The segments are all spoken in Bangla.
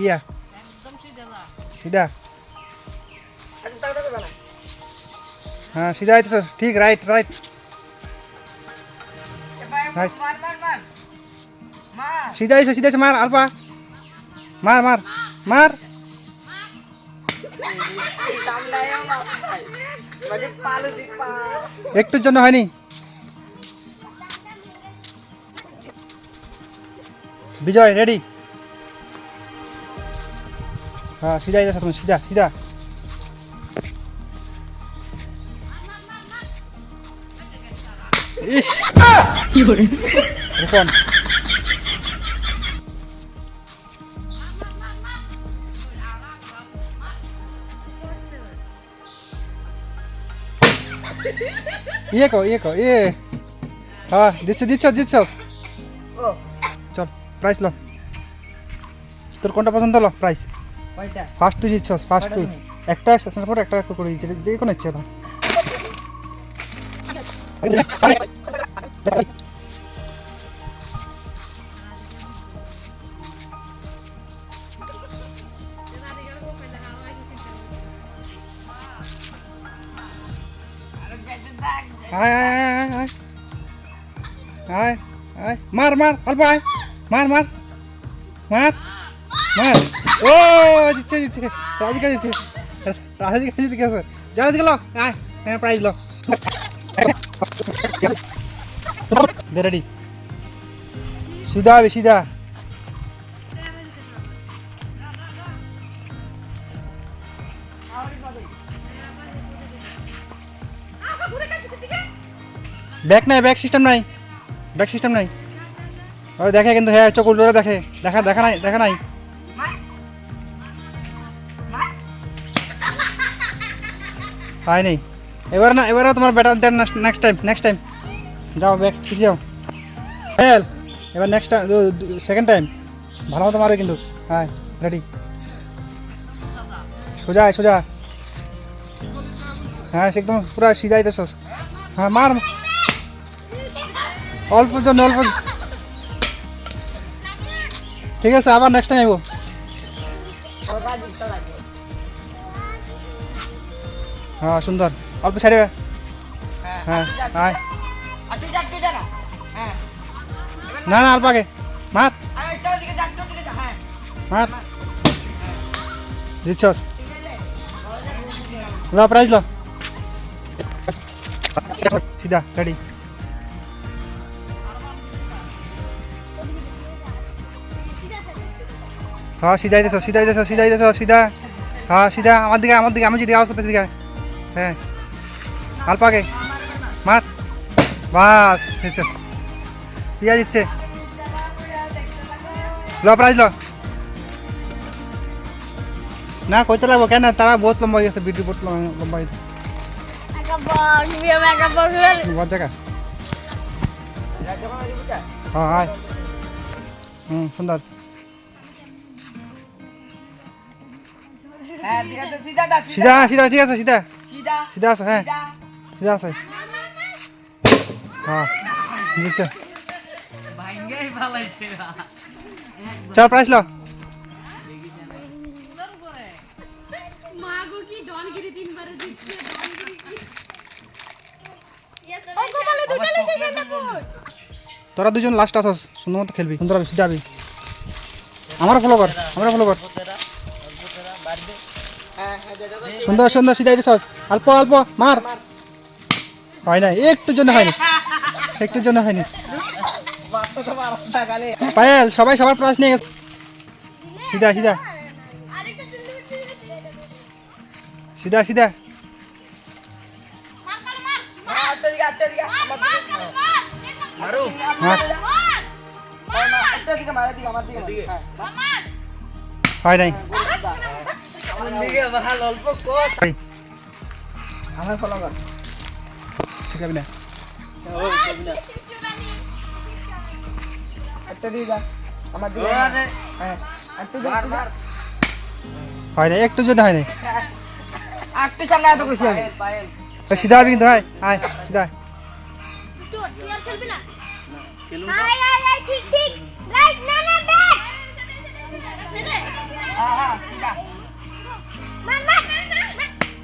কিয়া সিধা হ্যাঁ সিধা আইতেছ ঠিক রাইট রাইট রাইট সিধা আইছো সিধা আইছো মার আলপা মার মার মার একটুর জন্য হয়নি বিজয় রেডি হ্যাঁ সিধা আইতেছ তুমি সিধা সিধা ইস কি করে রূপন ইয়ে হ্যাঁ দিচ্ছ চল প্রাইস লো তোর কোনটা পছন্দ হলো প্রাইস ফার্স্ট তুই দিচ্ছস ফার্স্ট তুই একটা একটা করে যে কোনো ইচ্ছে না মার মার অল্প আয় মার মার মার মার ও দিচ্ছে রাজিকা দিচ্ছে গেছে জানা গেল আয় হ্যাঁ প্রাইজ লো রেডি সিধা হবে সিধা ব্যাক নাই ব্যাক সিস্টেম নাই ওই দেখে কিন্তু হ্যাঁ চোখ উল্টো দেখে দেখা নাই হয় নাই এবার তোমার ব্যাটার দেন নেক্সট টাইম যাও ব্যাক পিছিয়ে যাও ফেল এবার নেক্সট টাইম সেকেন্ড টাইম ভালো মতো মারবে কিন্তু হ্যাঁ রেডি সোজা হ্যাঁ একদম পুরো সিধা আইতেছস হ্যাঁ মার অল্প ঠিক আছে আবার নেক্সট টাইম আইবো হ্যাঁ সুন্দর অল্প ছাড়ে হ্যাঁ না অল্প আগে মার দিচ্ছস লো প্রাইজ লো সিধা রেডি হ্যাঁ সিধা হ্যাঁ সিধা আমার দিকে আমি যদি আওয়াজ করতে দিকে হ্যাঁ অল্প আগে মার বাস দিচ্ছে পিয়া দিচ্ছে লো প্রাইজ লো না কইতে লাগবো কেন তারা বহুত লম্বা হয়ে গেছে ভিডিও বহুত লম্বা হয়েছে জায়গা হ্যাঁ সুন্দর সিধা ঠিক আছে সিধা আছে হ্যাঁ সিধা আছে হ্যাঁ দিচ্ছে চল প্রাইস লো তোরা দুজন লাস্ট আসস সুন্দর মতো খেলবি সুন্দর হবে সিধা হবে আমরা ফলো কর সুন্দর সিধা দিছস অল্প মার হয় না একটুর জন্য হয়নি পায়েল সবাই সবার প্রাইস নিয়ে গেছে সিধা হয় নাই আমার ফলো কর শিখাবি না একটা দিয়ে যা আমার দিকে হ্যাঁ হয় না একটু জন্য হয় না একটু সামনে এত খুশি আমি সিধা হবে কিন্তু আয় সিধা খেলবি না ঠিক রাইট না ব্যাক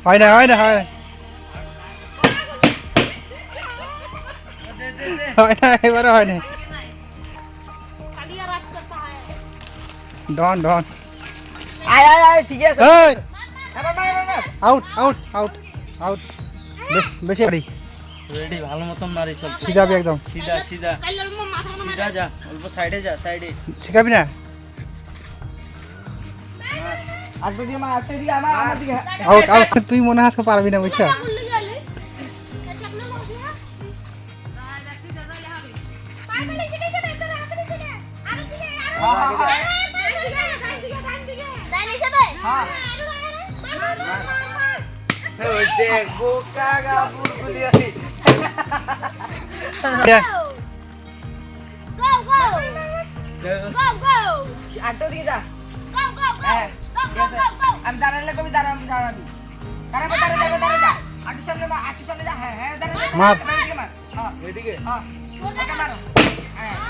হয় না হয় না হয় না হয় না এবারে হয় না ডন ডন আউট আউট আউট আউট বেশি বাড়ি রেডি ভালো মতন মারি চল সিধাবি একদম সিধা সিধা সিধা যা অল্প সাইডে যা সাইডে শিখাবি না আউট আউট তুই মনে হয় আজকে পারবি না বুঝছো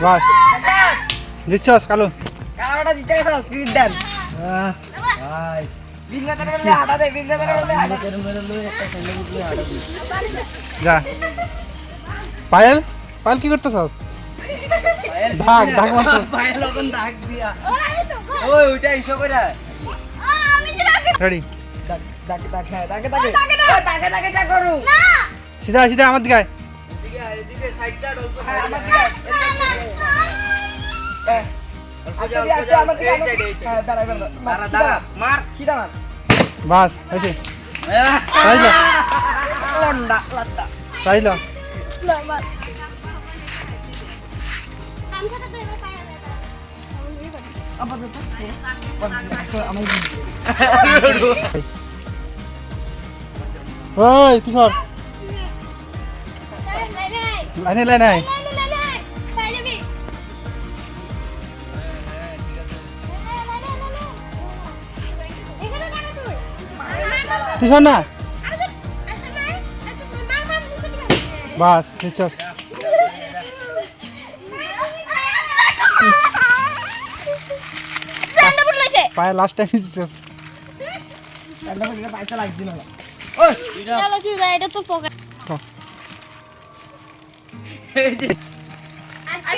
বাস দিচ্ছস কালু যা পায়েল পায়েল কি করতেছস ঢাক ঢাক মারছস পায়েল ওখান ডাক দিয়া ওই ওইটা ইসো কইরা রেডি তাকে যা করু সিধা সিধা আমার দিকে আয় এদিকে এদিকে সাইডটা অল্প আমার দাঁড়া মার বাস হয়েছে চাইল ওই তুই সর লাইনে লাইনে আয় তুই সর না বাস দিচ্ছস পায়ে লাস্ট টাইম দিচ্ছস এটা তোর পকেট এই যে আজকে